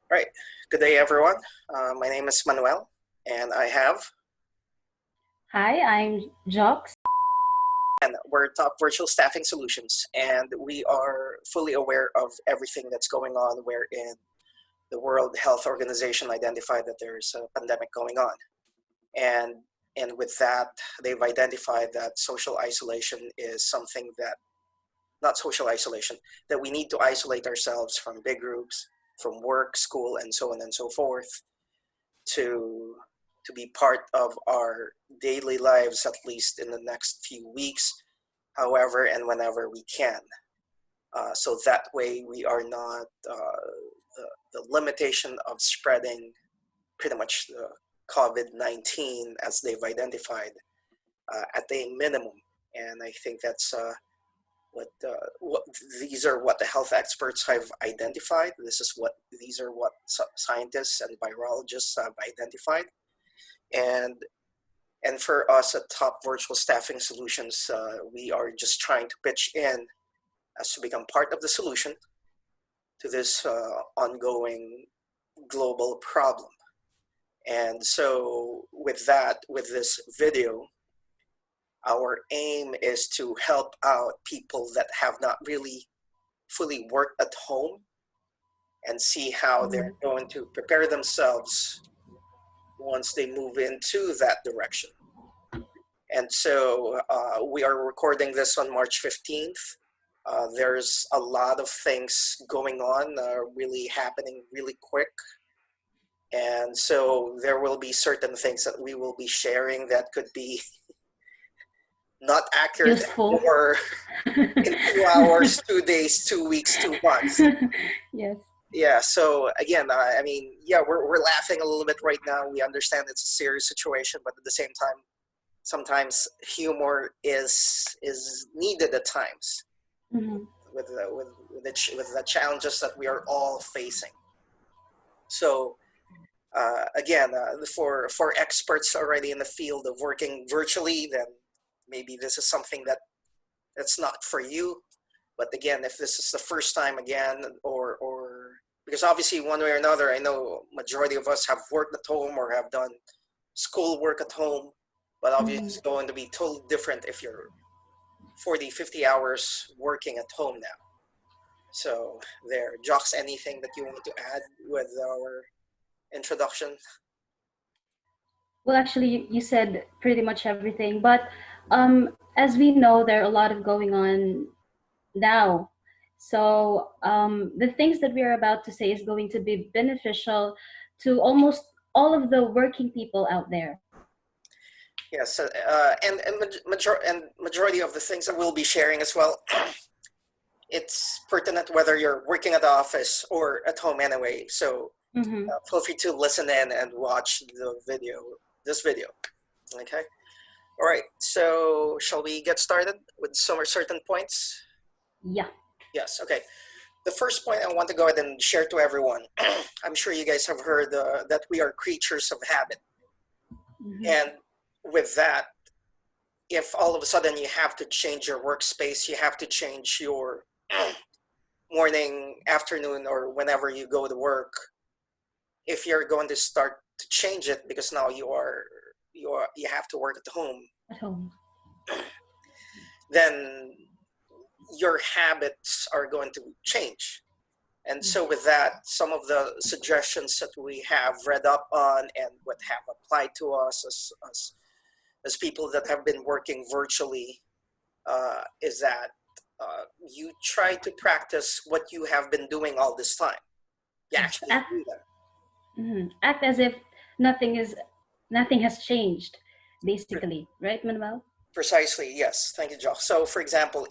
Right. Good day, everyone. My name is Manuel, and I have, Hi, I'm Jox. and we're Top Virtual Staffing Solutions, and we are fully aware of everything that's going on, wherein the World Health Organization identified that there's a pandemic going on, and and with that, they've identified that social isolation is something that not social isolation that we need to isolate ourselves from big groups, from work, school, and so on and so forth to be part of our daily lives, at least in the next few weeks, however and whenever we can. So that way we are not the limitation of spreading pretty much the COVID-19 as they've identified at a minimum. And I think that's what these are what the health experts have identified. These are what scientists and virologists have identified. And for us at Top Virtual Staffing Solutions, we are just trying to pitch in as to become part of the solution to this ongoing global problem. And so with that, with this video, our aim is to help out people that have not really fully worked at home and see how they're going to prepare themselves once they move into that direction. And so we are recording this on March 15th. There's a lot of things going on, really happening really quick. And so there will be certain things that we will be sharing that could be not accurate Useful. anymore in 2 hours, 2 days, 2 weeks, 2 months. Yes. Yeah, so again, I mean, yeah, we're laughing a little bit right now. We understand it's a serious situation, but at the same time, sometimes humor is needed at times Mm-hmm. with the challenges that we are all facing. So again, for experts already in the field of working virtually, then maybe this is something that's not for you. But again, if this is the first time again, or because obviously one way or another, I know majority of us have worked at home or have done school work at home, but obviously it's going to be totally different if you're 40, 50 hours working at home now. So there, Jocks, anything that you want to add with our introduction? Well, actually, you said pretty much everything. But as we know, there are a lot of going on now. So the things that we are about to say is going to be beneficial to almost all of the working people out there. Yes, and majority of the things that we'll be sharing as well, it's pertinent whether you're working at the office or at home anyway. So Mm-hmm. feel free to listen in and watch this video. Okay. All right. So shall we get started with some certain points? Yeah. Yes. Okay. The first point I want to go ahead and share to everyone. I'm sure you guys have heard that we are creatures of habit, Mm-hmm. and with that, if all of a sudden you have to change your workspace, you have to change your morning, afternoon, or whenever you go to work, if you're going to start to change it because now you have to work at home, At home. then your habits are going to change. And so with that, some of the suggestions that we have read up on and what have applied to us as people that have been working virtually is that you try to practice what you have been doing all this time. You Yes. actually do that. Act as if nothing has changed, basically, right, Manuel? Precisely, yes. Thank you, Josh. So, for example,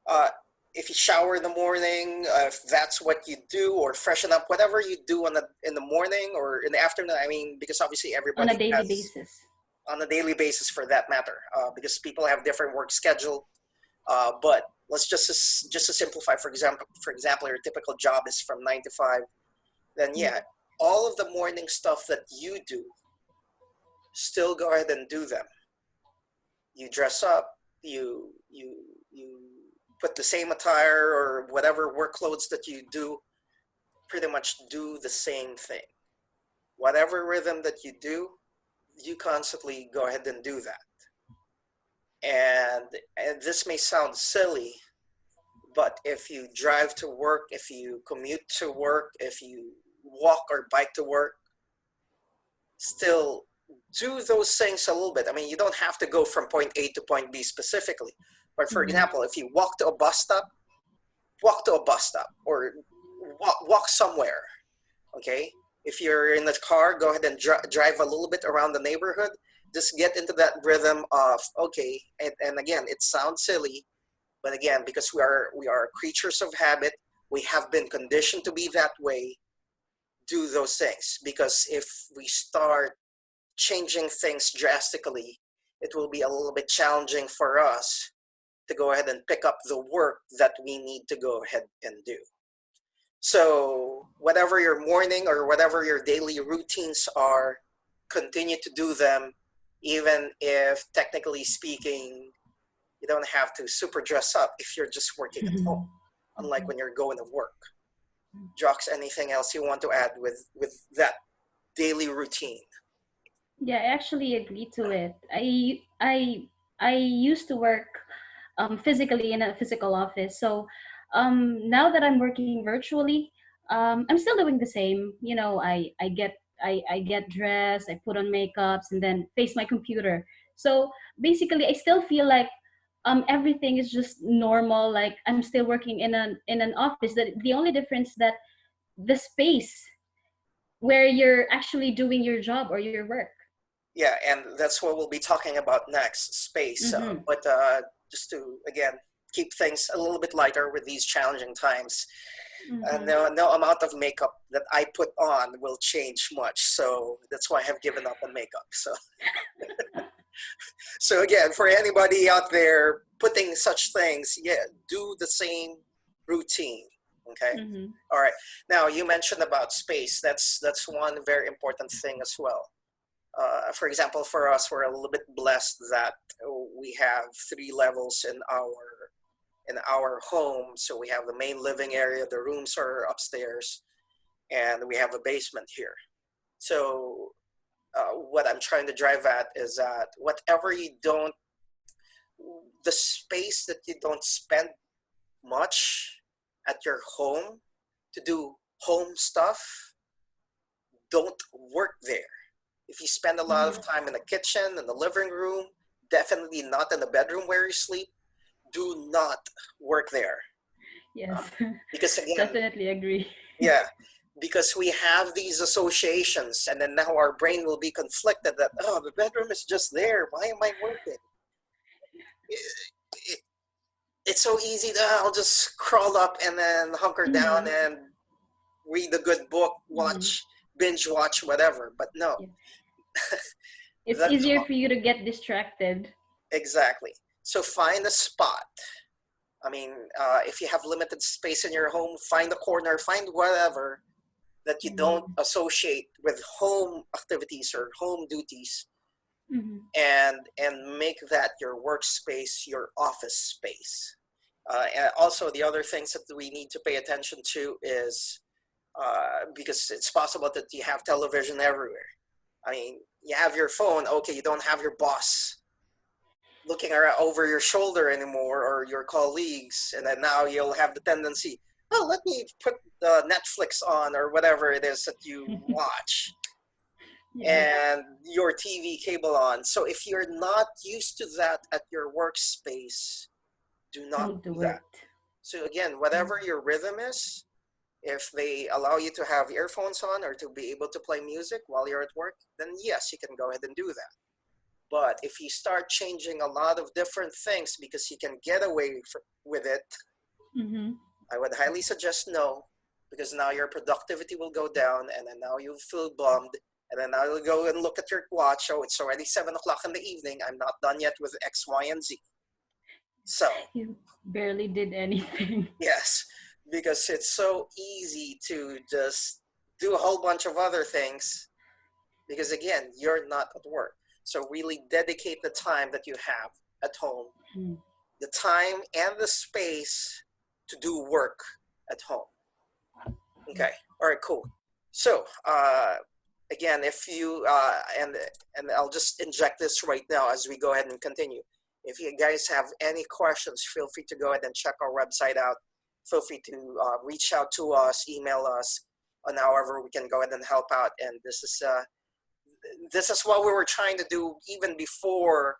uh, if you shower in the morning, if that's what you do, or freshen up, whatever you do in the morning or in the afternoon. I mean, because obviously On a everybody daily has basis. on a daily basis for that matter, because people have different work schedule. But let's just to simplify. For example, your typical job is from 9 to 5. Then yeah, all of the morning stuff that you do, still go ahead and do them. You dress up. You put the same attire or whatever workloads that you do, pretty much do the same thing. Whatever rhythm that you do, you constantly go ahead and do that. And this may sound silly, but if you drive to work, if you commute to work, if you walk or bike to work, still do those things a little bit. I mean, you don't have to go from point A to point B specifically. But for example, if you walk to a bus stop, walk to a bus stop or walk somewhere, okay? If you're in the car, go ahead and drive a little bit around the neighborhood. Just get into that rhythm of, okay, and again, it sounds silly, but again, because we are creatures of habit, we have been conditioned to be that way, do those things. Because if we start changing things drastically, it will be a little bit challenging for us to go ahead and pick up the work that we need to go ahead and do. So whatever your morning or whatever your daily routines are, continue to do them, even if technically speaking, you don't have to super dress up if you're just working at home, unlike when you're going to work. Jox, anything else you want to add with that daily routine? Yeah, I actually agree to it. I used to work physically in a physical office. So now that I'm working virtually, I'm still doing the same. You know, I get dressed, I put on makeups, and then face my computer. So basically, I still feel like everything is just normal. Like I'm still working in an office. That the only difference that the space where you're actually doing your job or your work. Yeah, and that's what we'll be talking about next, space. Mm-hmm. But just to, again, keep things a little bit lighter with these challenging times, Mm-hmm. no amount of makeup that I put on will change much. So that's why I have given up on makeup. So again, for anybody out there putting such things, yeah, do the same routine. Okay. Mm-hmm. All right. Now you mentioned about space. That's one very important thing as well. For example, for us, we're a little bit blessed that we have 3 levels in our home. So we have the main living area, the rooms are upstairs, and we have a basement here. So what I'm trying to drive at is that whatever you don't, the space that you don't spend much at your home to do home stuff, don't work there. If you spend a lot of Mm-hmm. time in the kitchen, in the living room, definitely not in the bedroom where you sleep, do not work there. Uh, Yes, because again, definitely agree. yeah, because we have these associations, and then now our brain will be conflicted that, oh, the bedroom is just there. Why am I working? It, it's so easy to, I'll just crawl up and then hunker down Mm-hmm. and read a good book, Mm-hmm. binge watch, whatever. But no, Yes. It's that's easier for you to get distracted. exactly. So find a spot. I mean, if you have limited space in your home, find a corner, find whatever that you don't Mm-hmm. associate with home activities or home duties, Mm-hmm. and make that your workspace, your office space. And also, the other things that we need to pay attention to is because it's possible that you have television everywhere. I mean, you have your phone, okay, you don't have your boss looking around over your shoulder anymore or your colleagues, and then now you'll have the tendency, oh, let me put Netflix on or whatever it is that you watch, Yes, and your TV cable on. So if you're not used to that at your workspace, do not don't do do that. it. So again, whatever your rhythm is, if they allow you to have earphones on or to be able to play music while you're at work, then yes, you can go ahead and do that. But if you start changing a lot of different things because you can get away with it, Mm-hmm. I would highly suggest no, because now your productivity will go down, and then now you feel bummed, and then now you'll go and look at your watch. Oh, it's already 7 o'clock in the evening. I'm not done yet with X, Y, and Z. So You barely did anything. yes, because it's so easy to just do a whole bunch of other things because again, you're not at work. So really dedicate the time that you have at home the time and the space to do work at home. Okay, all right, cool. So again, if you and I'll just inject this right now as we go ahead and continue. If you guys have any questions, feel free to go ahead and check our website out. Feel free to reach out to us, email us, on however we can go ahead and help out. And this is what we were trying to do even before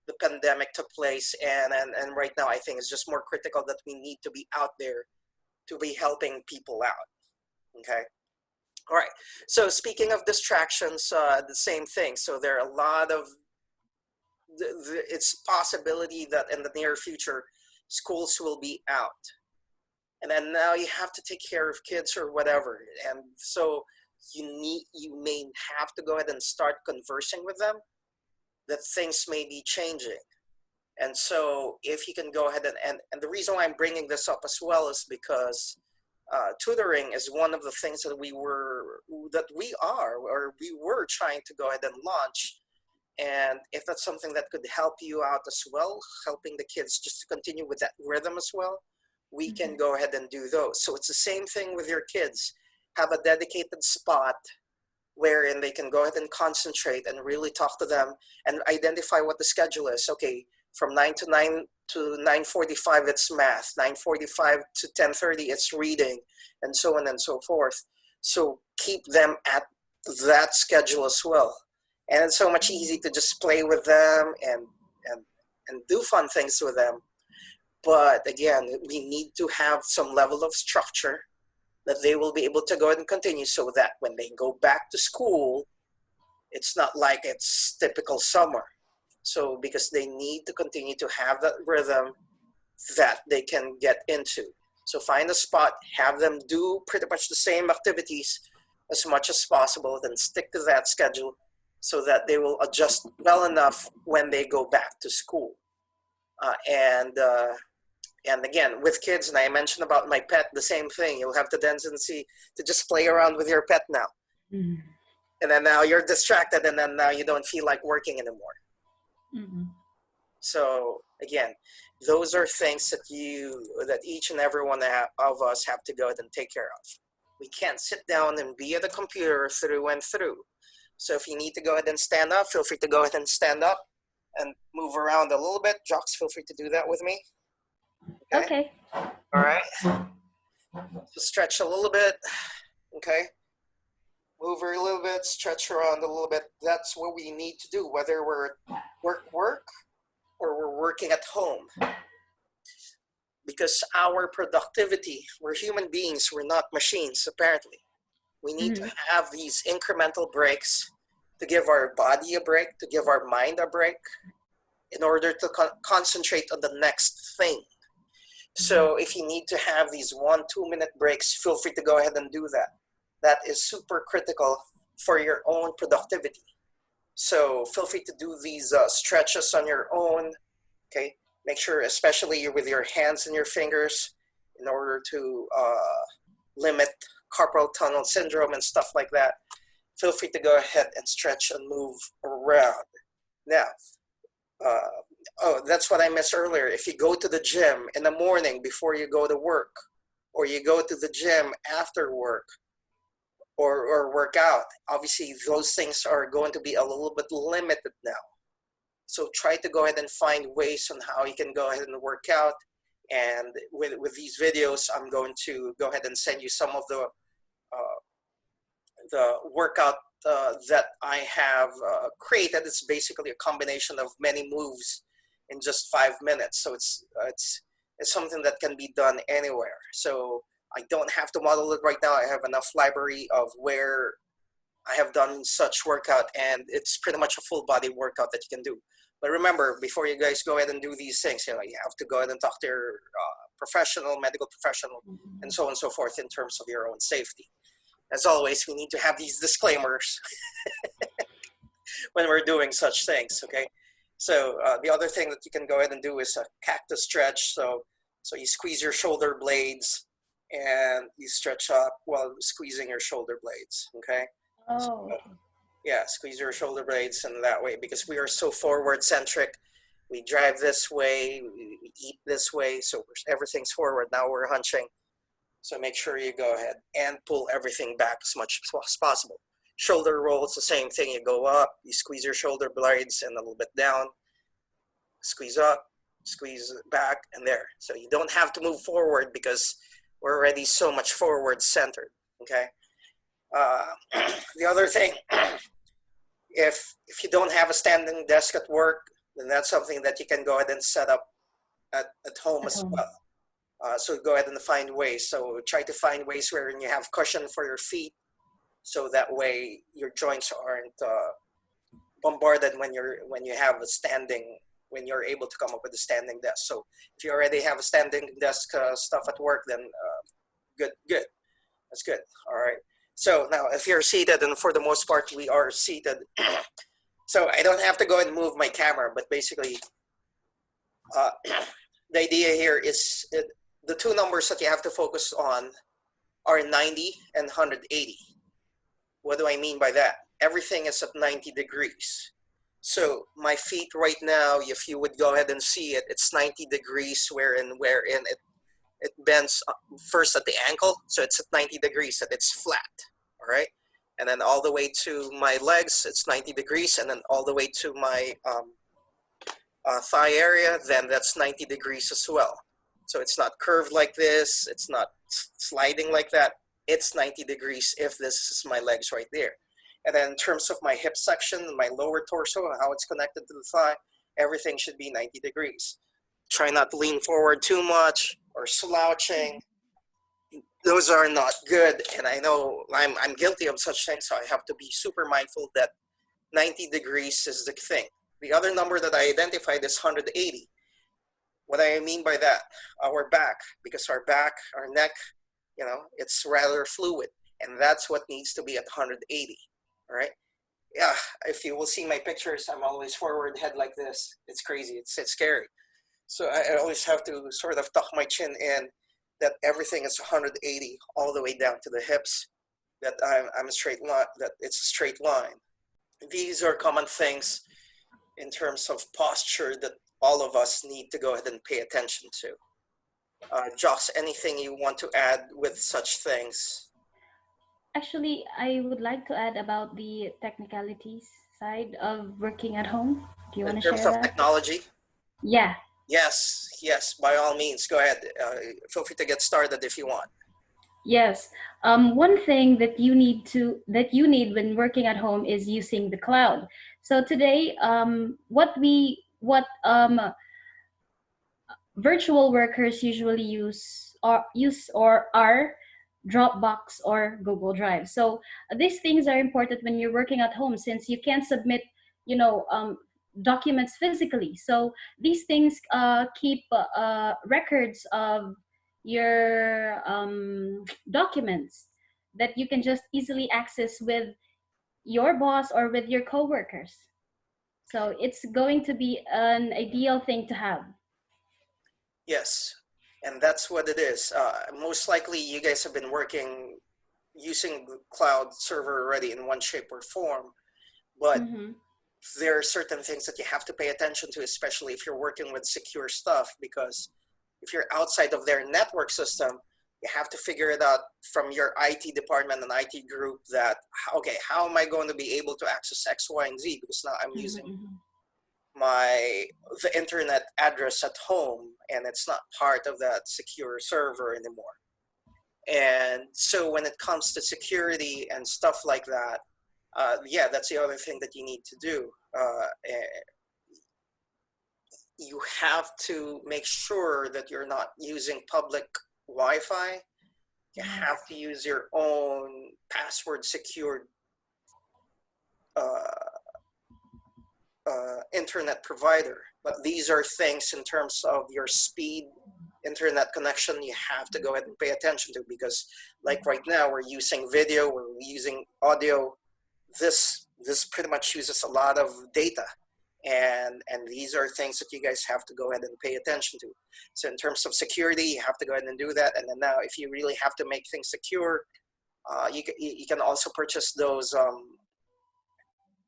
the pandemic took place. And right now, I think it's just more critical that we need to be out there to be helping people out. Okay. All right. So speaking of distractions, the same thing. So there are a lot of it's possibility that in the near future schools will be out, and then now you have to take care of kids or whatever, and so you may have to go ahead and start conversing with them that things may be changing. And so if you can go ahead and the reason why I'm bringing this up as well is because tutoring is one of the things that we were trying to go ahead and launch. And if that's something that could help you out as well, helping the kids just to continue with that rhythm as well, we can go ahead and do those. So it's the same thing with your kids. Have a dedicated spot wherein they can go ahead and concentrate and really talk to them and identify what the schedule is. Okay, from 9 to 9:45 it's math, 9:45 to 10:30 it's reading, and so on and so forth. So keep them at that schedule as well. And it's so much easy to just play with them and do fun things with them. But again, we need to have some level of structure that they will be able to go ahead and continue, so that when they go back to school, it's not like it's typical summer. So because they need to continue to have that rhythm that they can get into. So find a spot, have them do pretty much the same activities as much as possible, then stick to that schedule so that they will adjust well enough when they go back to school. And again, with kids, and I mentioned about my pet, the same thing. You'll have the tendency to just play around with your pet now. Mm-hmm. And then now you're distracted, and then now you don't feel like working anymore. Mm-hmm. So again, those are things that each and every one of us have to go ahead and take care of. We can't sit down and be at a computer through and through. So if you need to go ahead and stand up, feel free to go ahead and stand up and move around a little bit. Jocks, feel free to do that with me. Okay. All right. So stretch a little bit. Okay. Move a little bit, stretch around a little bit. That's what we need to do, whether we're work or we're working at home. Because our productivity, we're human beings, we're not machines, apparently. We need to have these incremental breaks to give our body a break, to give our mind a break, in order to concentrate on the next thing. So if you need to have these 1-2 minute breaks, feel free to go ahead and do that. That is super critical for your own productivity. So feel free to do these stretches on your own. Okay, make sure, especially with your hands and your fingers, in order to limit carpal tunnel syndrome and stuff like that. Feel free to go ahead and stretch and move around. Now, that's what I missed earlier. If you go to the gym in the morning before you go to work, or you go to the gym after work, or work out, obviously those things are going to be a little bit limited now. So try to go ahead and find ways on how you can go ahead and work out. And with these videos, I'm going to go ahead and send you some of the workout that I have created. It's basically a combination of many moves in just 5 minutes. So it's something that can be done anywhere. So I don't have to model it right now. I have enough library of where I have done such workout, and it's pretty much a full body workout that you can do. But remember, before you guys go ahead and do these things, you have to go ahead and talk to your medical professional, and so on and so forth in terms of your own safety. As always, we need to have these disclaimers when we're doing such things, okay? So the other thing that you can go ahead and do is a cactus stretch. So you squeeze your shoulder blades and you stretch up while squeezing your shoulder blades, okay? Oh. So, yeah, squeeze your shoulder blades in that way, because we are so forward centric. We drive this way, we eat this way, so everything's forward. Now we're hunching. So make sure you go ahead and pull everything back as much as possible. Shoulder roll, it's the same thing. You go up, you squeeze your shoulder blades and a little bit down, squeeze up, squeeze back, and there. So you don't have to move forward because we're already so much forward centered, okay? The other thing, if you don't have a standing desk at work, then that's something that you can go ahead and set up at home as well. So go ahead and find ways. So try to find ways where you have cushion for your feet, so that way your joints aren't bombarded when you're able to come up with a standing desk. So if you already have a standing desk stuff at work, then good, that's good. All right. So now if you're seated, and for the most part we are seated, so I don't have to go and move my camera, but basically the idea here is the two numbers that you have to focus on are 90 and 180. What do I mean by that? Everything is at 90 degrees. So my feet right now, if you would go ahead and see it, it's 90 degrees wherein it bends first at the ankle. So it's at 90 degrees and it's flat, all right? And then all the way to my legs, it's 90 degrees. And then all the way to my thigh area, then that's 90 degrees as well. So it's not curved like this. It's not sliding like that. It's 90 degrees if this is my legs right there. And then in terms of my hip section, my lower torso, how it's connected to the thigh, everything should be 90 degrees. Try not to lean forward too much or slouching. Those are not good. And I know I'm guilty of such things, so I have to be super mindful that 90 degrees is the thing. The other number that I identified is 180. What I mean by that, our back, because our back, our neck, you know, it's rather fluid, and that's what needs to be at 180, all right? Yeah, if you will see my pictures, I'm always forward head like this. It's crazy, it's scary. So I always have to sort of tuck my chin in, that everything is 180 all the way down to the hips, that I'm a straight line, that it's a straight line. These are common things in terms of posture that all of us need to go ahead and pay attention to. Joss, anything you want to add with such things? Actually, I would like to add about the technicalities side of working at home. Do you want In to terms share of that? technology? Yeah. Yes, by all means, go ahead. Feel free to get started if you want. Yes. One thing that you need when working at home is using the cloud. So today, what virtual workers usually use or are Dropbox or Google Drive. So these things are important when you're working at home, since you can't submit, documents physically. So these things keep records of your documents that you can just easily access with your boss or with your coworkers. So it's going to be an ideal thing to have. Yes, and that's what it is. Most likely you guys have been working using the cloud server already in one shape or form, but Mm-hmm. there are certain things that you have to pay attention to, especially if you're working with secure stuff, because if you're outside of their network system, you have to figure it out from your IT department and IT group that, okay, how am I going to be able to access X, Y, and Z? Because now I'm using Mm-hmm. the internet address at home, and it's not part of that secure server anymore. And so when it comes to security and stuff like that, yeah, that's the other thing that you need to do. You have to make sure that you're not using public Wi-Fi. You Yes. have to use your own password secured internet provider. But these are things in terms of your speed internet connection you have to go ahead and pay attention to, because like right now we're using video, we're using audio. This pretty much uses a lot of data, and these are things that you guys have to go ahead and pay attention to. So in terms of security, you have to go ahead and do that. And then now, if you really have to make things secure, you can also purchase those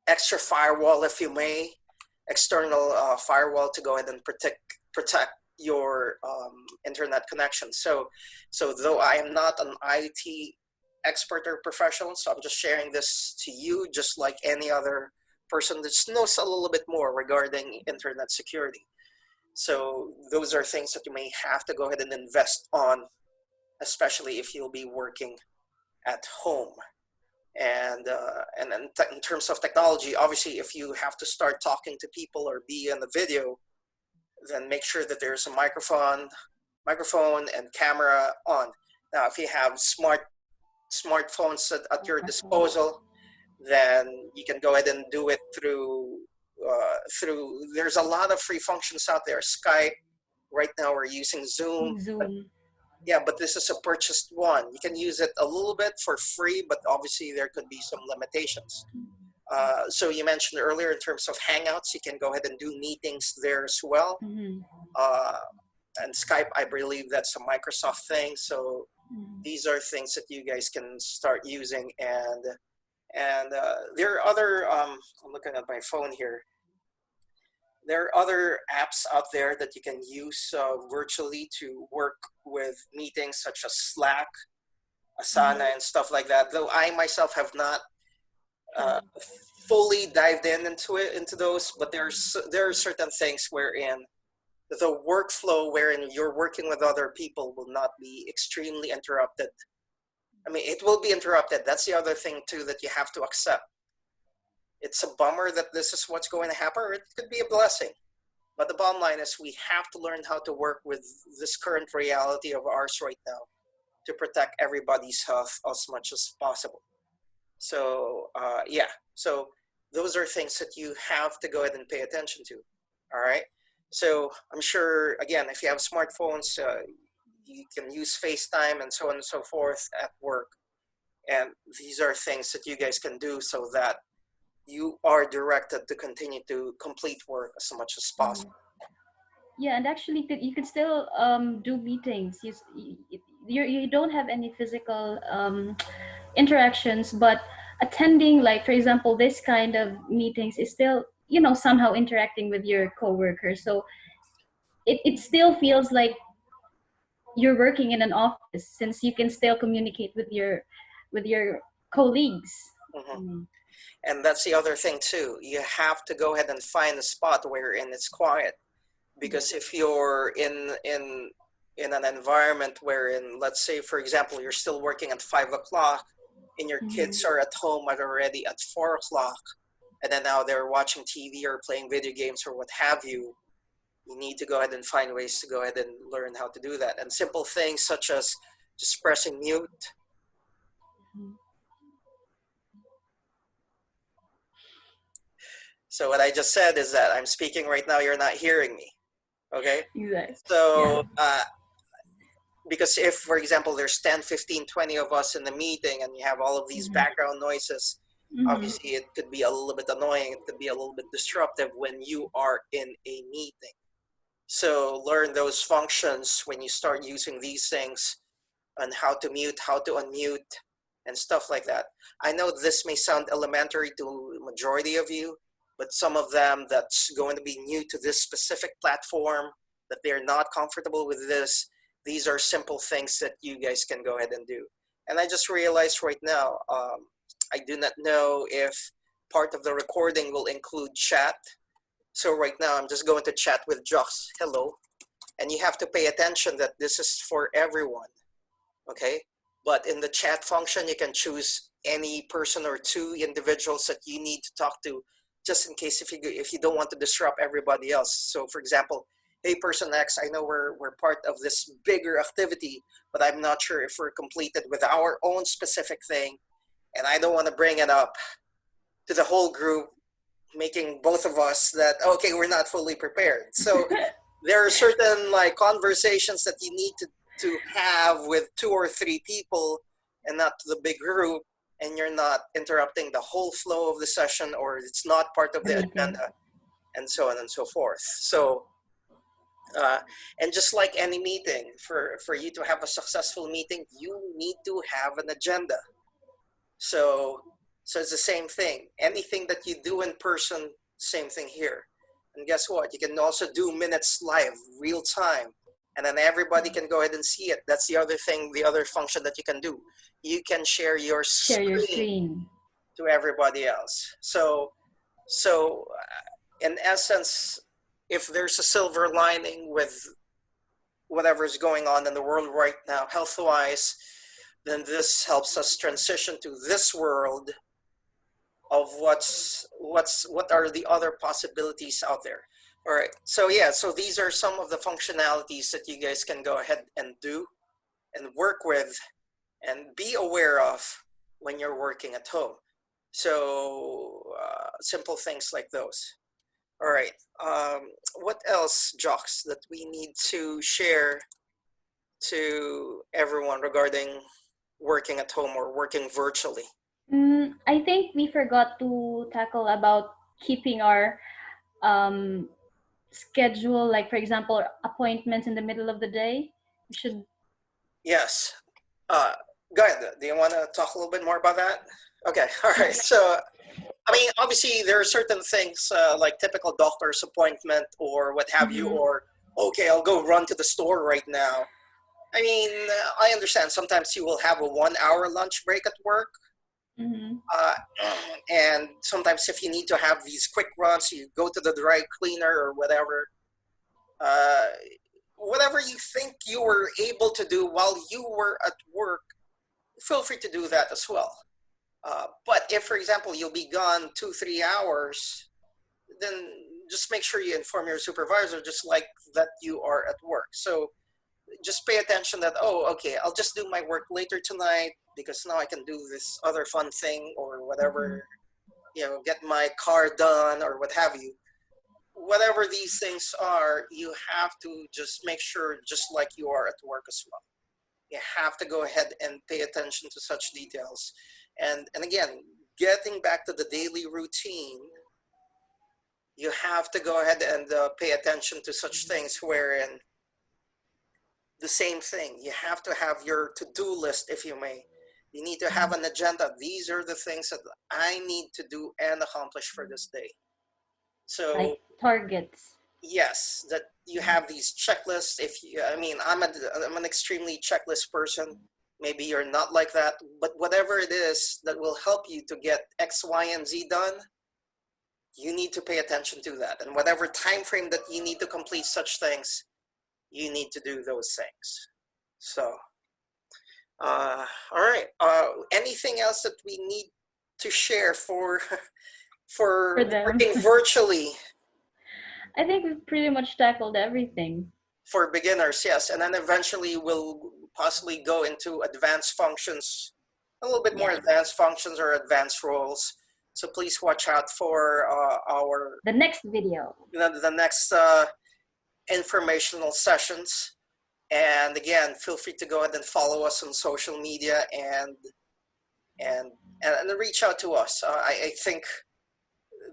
extra firewall, if you may, external firewall to go ahead and protect your internet connection. So though I am not an IT expert or professional, so I'm just sharing this to you, just like any other person that knows a little bit more regarding internet security. So those are things that you may have to go ahead and invest on, especially if you'll be working at home. And in terms of technology, obviously, if you have to start talking to people or be in the video, then make sure that there's a microphone and camera on. Now, if you have smartphones at your disposal, then you can go ahead and do it through there's a lot of free functions out there. Skype, right now we're using Zoom. Yeah, but this is a purchased one. You can use it a little bit for free, but obviously there could be some limitations. So you mentioned earlier in terms of Hangouts, you can go ahead and do meetings there as well. And Skype, I believe that's a Microsoft thing. So these are things that you guys can start using. And there are other, I'm looking at my phone here. There are other apps out there that you can use virtually to work with meetings, such as Slack, Asana, and stuff like that. Though I myself have not fully dived into those, but there are certain things wherein the workflow wherein you're working with other people will not be extremely interrupted. I mean, it will be interrupted. That's the other thing too that you have to accept. It's a bummer that this is what's going to happen, or it could be a blessing. But the bottom line is we have to learn how to work with this current reality of ours right now to protect everybody's health as much as possible. So yeah, so those are things that you have to go ahead and pay attention to. All right. So I'm sure, again, if you have smartphones, you can use FaceTime and so on and so forth at work. And these are things that you guys can do so that you are directed to continue to complete work as much as possible. Yeah, and actually, you could still do meetings. You don't have any physical interactions, but attending, like for example, this kind of meetings is still, somehow interacting with your coworkers. So it still feels like you're working in an office, since you can still communicate with your colleagues. And that's the other thing too. You have to go ahead and find a spot wherein it's quiet, because if you're in an environment wherein, let's say for example, you're still working at 5 o'clock and your kids are at home already at 4 o'clock, and then now they're watching TV or playing video games or what have you, you need to go ahead and find ways to go ahead and learn how to do that. And simple things such as just pressing mute. So what I just said is that I'm speaking right now, you're not hearing me. Okay? Exactly. So, because if, for example, there's 10, 15, 20 of us in the meeting and you have all of these background noises, obviously it could be a little bit annoying. It could be a little bit disruptive when you are in a meeting. So learn those functions when you start using these things, and how to mute, how to unmute, and stuff like that. I know this may sound elementary to the majority of you, but some of them that's going to be new to this specific platform, that they're not comfortable with this, these are simple things that you guys can go ahead and do. And I just realized right now, I do not know if part of the recording will include chat. So right now I'm just going to chat with Josh. Hello. And you have to pay attention that this is for everyone. Okay? But in the chat function, you can choose any person or two individuals that you need to talk to, just in case if you don't want to disrupt everybody else. So for example, hey, person X, I know we're part of this bigger activity, but I'm not sure if we're completed with our own specific thing, and I don't want to bring it up to the whole group, making both of us that, okay, we're not fully prepared. So there are certain like conversations that you need to have with 2 or 3 people and not the big group, and you're not interrupting the whole flow of the session, or it's not part of the agenda, and so on and so forth. So and just like any meeting, for you to have a successful meeting, you need to have an agenda. So it's the same thing. Anything that you do in person, same thing here. And guess what? You can also do minutes live, real time. And then everybody can go ahead and see it. That's the other thing, the other function that you can do. You can share your Share your screen screen. to everybody else. So in essence, if there's a silver lining with whatever's going on in the world right now, health-wise, then this helps us transition to this world of what are the other possibilities out there. All right, so yeah, so these are some of the functionalities that you guys can go ahead and do and work with and be aware of when you're working at home. So simple things like those. All right, what else, Jocks, that we need to share to everyone regarding working at home or working virtually? I think we forgot to tackle about keeping our um, schedule, like for example, appointments in the middle of the day. We should. Yes. Uh, Go ahead. Do you want to talk a little bit more about that? Okay. All right. Yeah. So, I mean, obviously, there are certain things like typical doctor's appointment or what have you, Mm-hmm. or okay, I'll go run to the store right now. I mean, I understand sometimes you will have a 1 hour lunch break at work. Mm-hmm. Uh, and sometimes if you need to have these quick runs, you go to the dry cleaner or whatever. Uh, Whatever you think you were able to do while you were at work, feel free to do that as well. But if, for example, you'll be gone 2, 3 hours, then just make sure you inform your supervisor, just like that you are at work. So just pay attention that, oh, okay, I'll just do my work later tonight because now I can do this other fun thing or Mm-hmm. whatever, get my car done or what have you. Whatever these things are, you have to just make sure, just like you are at work as well. You have to go ahead and pay attention to such details. And again, getting back to the daily routine, you have to go ahead and pay attention to such things wherein the same thing. You have to have your to-do list, if you may. You need to have an agenda. These are the things that I need to do and accomplish for this day. So Like targets. yes, that you have these checklists. If you, I mean, I'm an extremely checklist person. Maybe you're not like that, but whatever it is that will help you to get X, Y, and Z done, you need to pay attention to that. And whatever time frame that you need to complete such things, you need to do those things. So, all right. Anything else that we need to share for For for them. working virtually I think we've pretty much tackled everything. for beginners? Yes, and then eventually we'll possibly go into advanced functions, a little bit more Yes. advanced functions or advanced roles. So please watch out for our The next video. the next informational sessions. And again, feel free to go ahead and follow us on social media and and reach out to us. I think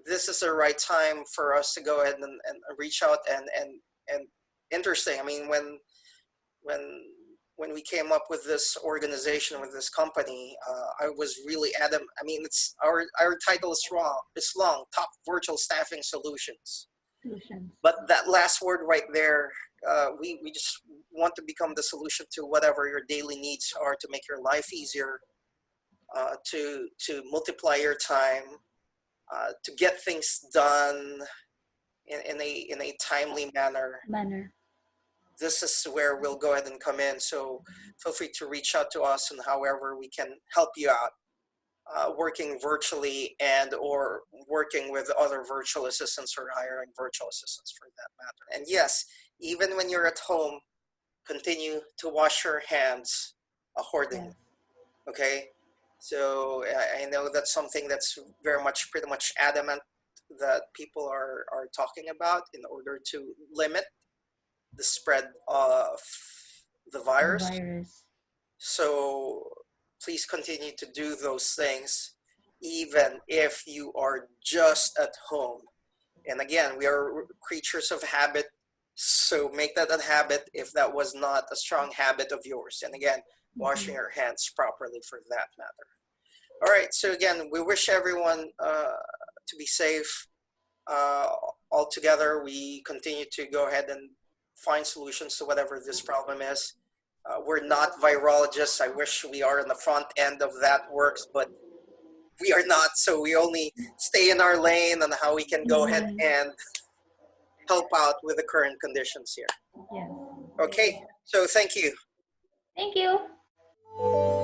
this is the right time for us to go ahead and reach out and interesting. I mean, when when we came up with this organization with this company, I was really adamant. I mean, it's our title is wrong. It's long. Top Virtual Staffing Solutions. Solutions. But that last word right there, we just want to become the solution to whatever your daily needs are to make your life easier, to multiply your time, to get things done in a timely manner. Manner. This is where we'll go ahead and come in. So feel free to reach out to us and however we can help you out, working virtually and or working with other virtual assistants or hiring virtual assistants for that matter. And yes, even when you're at home, continue to wash your hands accordingly. Yes. Okay. So I know that's something that's very much pretty much adamant that people are talking about in order to limit the spread of the The virus. virus. So please continue to do those things, even if you are just at home. And again, we are creatures of habit. So make that a habit if that was not a strong habit of yours. And again, washing your hands properly for that matter. All right. So again, we wish everyone to be safe. all together, we continue to go ahead and find solutions to whatever this problem is. We're not virologists. I wish we are on the front end of that works, but we are not. So we only stay in our lane on how we can go ahead Mhm. and help out with the current conditions here. Yes. Okay, so thank you. Thank you.